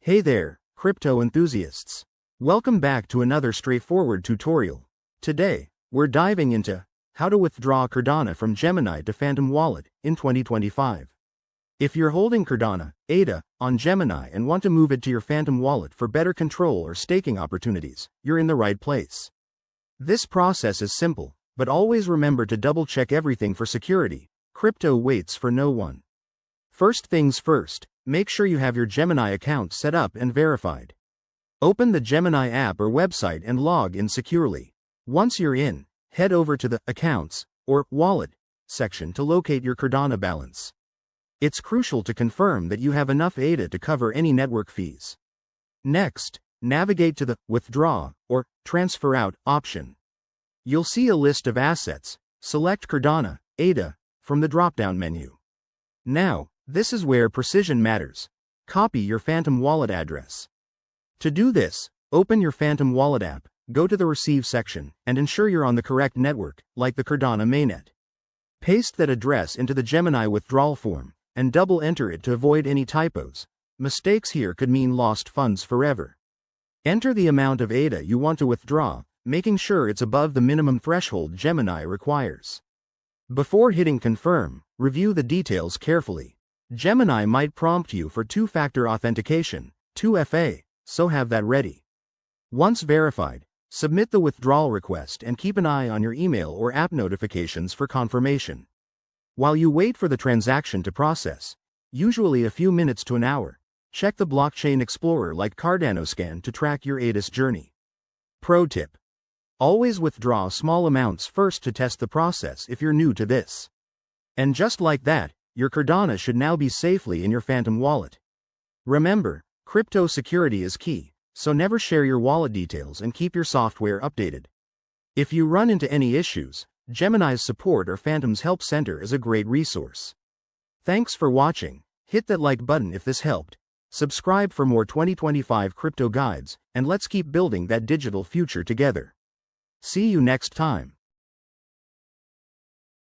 Hey there, crypto enthusiasts. Welcome back to another straightforward tutorial. Today, we're diving into how to withdraw Cardano from Gemini to Phantom Wallet in 2025. If you're holding Cardano, ADA, on Gemini and want to move it to your Phantom Wallet for better control or staking opportunities, you're in the right place. This process is simple, but always remember to double-check everything for security. Crypto waits for no one. First things first, make sure you have your Gemini account set up and verified. Open the Gemini app or website and log in securely. Once you're in, head over to the Accounts or Wallet section to locate your Cardano balance. It's crucial to confirm that you have enough ADA to cover any network fees. Next, navigate to the Withdraw or Transfer Out option. You'll see a list of assets. Select Cardano, ADA, from the drop-down menu. Now, this is where precision matters. Copy your Phantom Wallet address. To do this, open your Phantom Wallet app, go to the Receive section, and ensure you're on the correct network, like the Cardano mainnet. Paste that address into the Gemini withdrawal form, and double-enter it to avoid any typos. Mistakes here could mean lost funds forever. Enter the amount of ADA you want to withdraw, making sure it's above the minimum threshold Gemini requires. Before hitting Confirm, review the details carefully. Gemini might prompt you for two-factor authentication, 2FA, so have that ready. Once verified, submit the withdrawal request and keep an eye on your email or app notifications for confirmation. While you wait for the transaction to process, usually a few minutes to an hour, check the blockchain explorer like Cardano Scan to track your ADA's journey. Pro tip: always withdraw small amounts first to test the process if you're new to this. And just like that, your Cardano should now be safely in your Phantom Wallet. Remember, crypto security is key, so never share your wallet details and keep your software updated. If you run into any issues, Gemini's support or Phantom's help center is a great resource. Thanks for watching. Hit that like button if this helped. Subscribe for more 2025 crypto guides, and let's keep building that digital future together. See you next time.